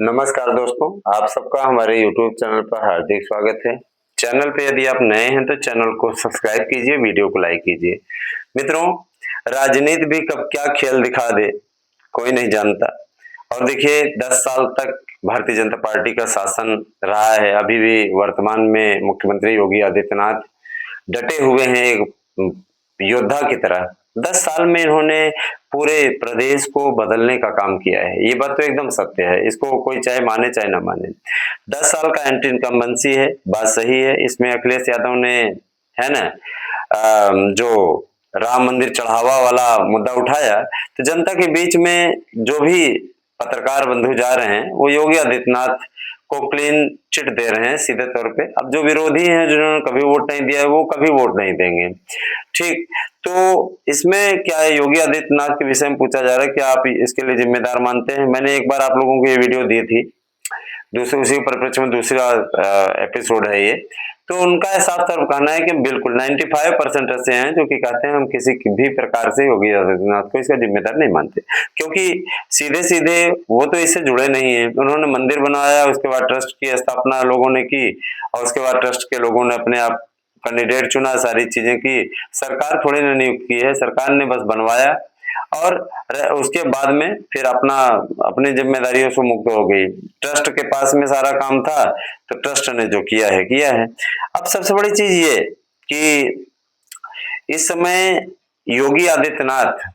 नमस्कार दोस्तों, आप सबका हमारे YouTube चैनल पर हार्दिक स्वागत है। चैनल पे यदि आप नए हैं तो चैनल को सब्सक्राइब कीजिए, वीडियो को लाइक कीजिए। मित्रों, राजनीति भी कब क्या खेल दिखा दे, कोई नहीं जानता। और देखिए 10 साल तक भारतीय जनता पार्टी का शासन रहा है। अभी भी वर्तमान में मुख्यमंत्री योगी आदित्यनाथ डटे हुए हैं एक योद्धा की तरह। 10 साल में इन्होंने पूरे प्रदेश को बदलने का काम किया है। ये बात तो एकदम सत्य है, इसको कोई चाहे माने चाहे ना माने। 10 साल का एंटी इनकम्बेंसी है, बात सही है। इसमें अखिलेश यादव ने, है ना, जो राम मंदिर चढ़ावा वाला मुद्दा उठाया, तो जनता के बीच में जो भी पत्रकार बंधु जा रहे हैं वो योगी आदित्यनाथ को क्लीन चिट दे रहे हैं सीधे तौर पे। अब जो विरोधी हैं, जिन्होंने कभी वोट नहीं दिया है, वो कभी वोट नहीं देंगे। ठीक, तो इसमें क्या है, योगी आदित्यनाथ के विषय में पूछा जा रहा है कि आप इसके लिए जिम्मेदार मानते हैं। मैंने एक बार आप लोगों को ये वीडियो दी थी, दूसरे उसी परिप्रेक्ष्य में दूसरा एपिसोड है ये। तो उनका साफ तौर कहना है कि बिल्कुल 95% ऐसे हैं जो कि कहते हैं हम किसी भी प्रकार से योगी आदित्यनाथ को इसका जिम्मेदार नहीं मानते, क्योंकि सीधे सीधे वो तो इससे जुड़े नहीं है। उन्होंने मंदिर बनवाया, उसके बाद ट्रस्ट की स्थापना लोगों ने की, और उसके बाद ट्रस्ट के लोगों ने अपने आप कैंडिडेट चुना, सारी चीजें की। सरकार थोड़ी ना नियुक्त की है, सरकार ने बस बनवाया और उसके बाद में फिर अपनी जिम्मेदारियों से मुक्त हो गई। ट्रस्ट के पास में सारा काम था, तो ट्रस्ट ने जो किया है किया है। अब सबसे बड़ी चीज ये कि इस समय Yogi Adityanath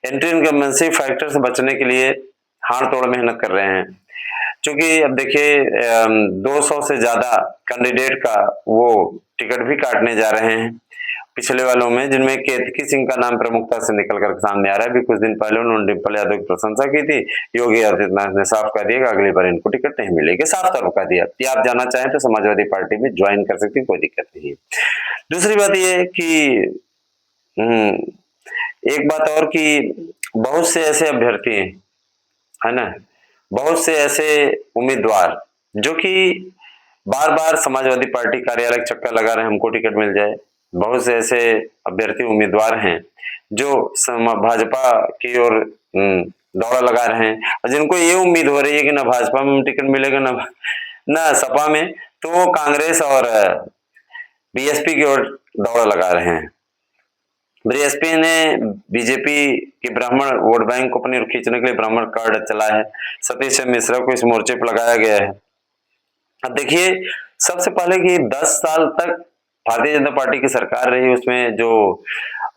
anti incumbency factor से बचने के लिए हाड़ तोड़ मेहनत कर रहे हैं। क्योंकि अब देखिए 200 से ज्यादा कैंडिडेट का वो टिकट भी काटने जा रहे हैं पिछले वालों में, जिनमें केतकी सिंह का नाम प्रमुखता से निकल कर सामने आ रहा है। अभी कुछ दिन पहले उन्होंने डिम्पल यादव की प्रशंसा की थी। योगी आदित्यनाथ ने साफ कह दिया कि अगली बार इनको टिकट नहीं मिलेगी, साफ तौर कह दिया कि आप जाना चाहें तो समाजवादी पार्टी में ज्वाइन कर सकती, कोई दिक्कत नहीं है। दूसरी बात यह है कि एक बात और कि बहुत से ऐसे अभ्यर्थी हैं, है ना, बहुत से ऐसे उम्मीदवार जो कि बार बार समाजवादी पार्टी कार्यालय का चक्कर लगा रहे हैं, हमको टिकट मिल जाए। बहुत से ऐसे अभ्यर्थी उम्मीदवार हैं जो भाजपा की ओर दौड़ा लगा रहे हैं, और जिनको ये उम्मीद हो रही है कि ना भाजपा में टिकट मिलेगा ना सपा में, तो वो कांग्रेस और बीएसपी की ओर दौड़ा लगा रहे हैं। बीएसपी ने बीजेपी के ब्राह्मण वोट बैंक को अपनी ओर खींचने के लिए ब्राह्मण कार्ड चला है। सतीश मिश्रा को इस मोर्चे पर लगाया गया है। अब देखिए, सबसे पहले कि 10 साल तक भारतीय जनता पार्टी की सरकार रही, उसमें जो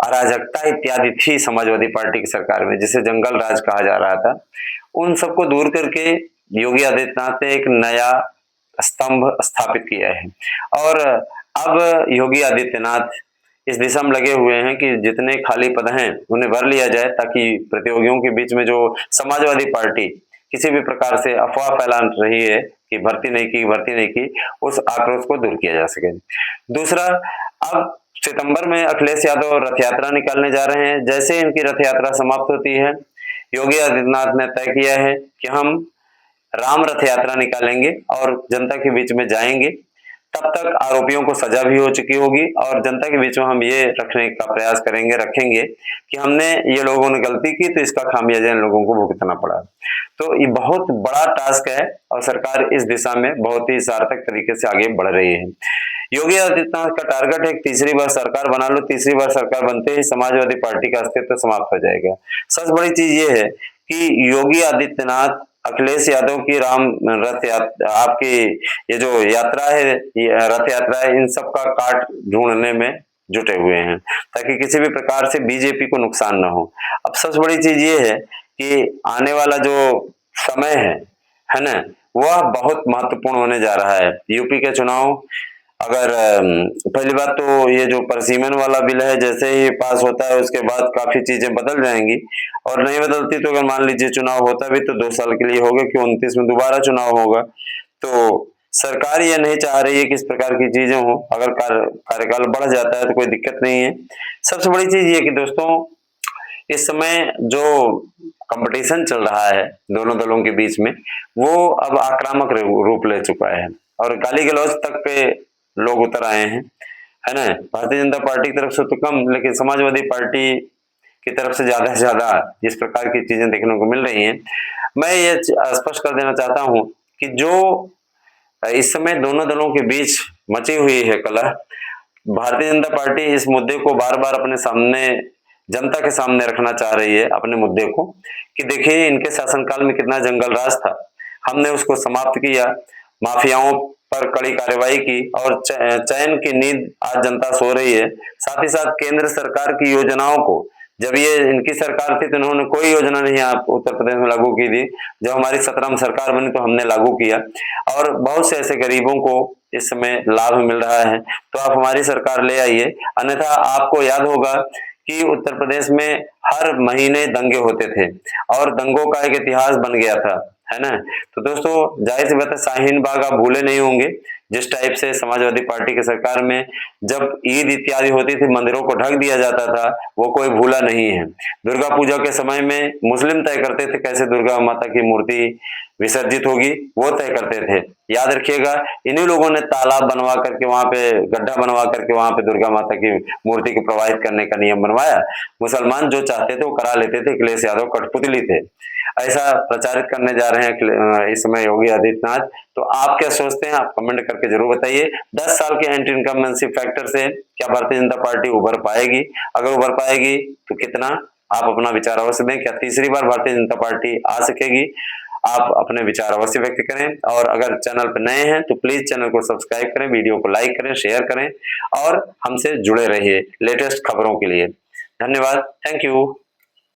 अराजकता इत्यादि थी समाजवादी पार्टी की सरकार में, जिसे जंगल राज कहा जा रहा था, उन सबको दूर करके योगी आदित्यनाथ ने एक नया स्तंभ स्थापित किया है। और अब योगी आदित्यनाथ इस दिशा में लगे हुए हैं कि जितने खाली पद हैं उन्हें भर लिया जाए, ताकि प्रतियोगियों के बीच में जो समाजवादी पार्टी किसी भी प्रकार से अफवाह फैला रही है कि भर्ती नहीं की, भर्ती नहीं की, उस आक्रोश को दूर किया जा सके। दूसरा, अब सितंबर में अखिलेश यादव रथ यात्रा निकालने जा रहे हैं। जैसे इनकी रथ यात्रा समाप्त होती है, योगी आदित्यनाथ ने तय किया है कि हम राम रथ यात्रा निकालेंगे और जनता के बीच में जाएंगे। तब तक आरोपियों को सजा भी हो चुकी होगी, और जनता के बीच में हम ये रखने का प्रयास करेंगे, रखेंगे कि हमने, ये लोगों ने गलती की तो इसका खामियाजा इन लोगों को भुगतना पड़ा। तो ये बहुत बड़ा टास्क है, और सरकार इस दिशा में बहुत ही सार्थक तरीके से आगे बढ़ रही है। योगी आदित्यनाथ का टारगेट है तीसरी बार सरकार बना लो, तीसरी बार सरकार बनते ही समाजवादी पार्टी का अस्तित्व समाप्त हो जाएगा। सबसे बड़ी चीज ये है कि योगी आदित्यनाथ अखिलेश यादव की राम रथ यात्रा, आपकी ये जो यात्रा है, ये रथ यात्रा है, इन सब का काट ढूंढने में जुटे हुए हैं, ताकि किसी भी प्रकार से बीजेपी को नुकसान ना हो। अब सबसे बड़ी चीज ये है कि आने वाला जो समय है ना, वह बहुत महत्वपूर्ण होने जा रहा है। यूपी के चुनाव, अगर पहली बात तो ये जो परसीमन वाला बिल है, जैसे ही पास होता है उसके बाद काफी चीजें बदल जाएंगी, और नहीं बदलती तो अगर मान लीजिए चुनाव होता भी तो 2 साल के लिए होगा, कि 29 में दोबारा चुनाव होगा। तो सरकार ये नहीं चाह रही है कि इस प्रकार की चीजें हो। अगर कार्यकाल बढ़ जाता है तो कोई दिक्कत नहीं है। सबसे बड़ी चीज ये कि दोस्तों, इस समय जो कंपटीशन चल रहा है दोनों दलों के बीच में, वो अब आक्रामक रूप ले चुका है, और गाली गलौज तक पे लोग उतर आए हैं, है ना। भारतीय जनता पार्टी की तरफ से तो कम, लेकिन समाजवादी पार्टी की तरफ से ज्यादा इस प्रकार की चीजें देखने को मिल रही हैं। मैं ये स्पष्ट कर देना चाहता हूं कि जो इस समय दोनों दलों के बीच मची हुई है कलह, भारतीय जनता पार्टी इस मुद्दे को बार-बार अपने सामने, जनता के सामने रखना चाह रही है अपने मुद्दे को, कि देखिए इनके शासनकाल में कितना जंगल राज था, हमने उसको समाप्त किया, माफियाओं पर कड़ी कार्रवाई की और चैन की नींद आज जनता सो रही है। साथ ही साथ केंद्र सरकार की योजनाओं को, जब ये इनकी सरकार थी तो इन्होंने कोई योजना नहीं आप उत्तर प्रदेश में लागू की थी, जब हमारी 17 में सरकार बनी तो हमने लागू किया और बहुत से ऐसे गरीबों को इस समय लाभ मिल रहा है। तो आप हमारी सरकार ले आइए, अन्यथा आपको याद होगा कि उत्तर प्रदेश में हर महीने दंगे होते थे और दंगों का एक इतिहास बन गया था, है ना। तो दोस्तों जाहिर सी बात है, शाहीन बाग आप भूले नहीं होंगे, जिस टाइप से समाजवादी पार्टी की सरकार में जब ईद इत्यादि होती थी मंदिरों को ढक दिया जाता था, वो कोई भूला नहीं है। दुर्गा पूजा के समय में मुस्लिम तय करते थे कैसे दुर्गा माता की मूर्ति विसर्जित होगी, वो तय करते थे। याद रखिएगा, इन्हीं लोगों ने तालाब बनवा करके वहां पे गड्ढा बनवा करके वहां पे दुर्गा माता की मूर्ति को प्रवाहित करने का नियम बनवाया। मुसलमान जो चाहते थे वो करा लेते थे, अखिलेश यादव कठपुतली थे। ऐसा प्रचारित करने जा रहे हैं इस समय योगी आदित्यनाथ। तो आप क्या सोचते हैं, आप कमेंट करके जरूर बताइए। 10 साल के एंटी इनकम्बेंसी फैक्टर से क्या भारतीय जनता पार्टी उभर पाएगी? अगर उभर पाएगी तो कितना? आप अपना विचार अवश्य दें। क्या तीसरी बार भारतीय जनता पार्टी आ सकेगी? आप अपने विचार अवश्य व्यक्त करें और अगर चैनल पर नए हैं तो प्लीज चैनल को सब्सक्राइब करें, वीडियो को लाइक करें, शेयर करें और हमसे जुड़े रहिए लेटेस्ट खबरों के लिए। धन्यवाद, थैंक यू।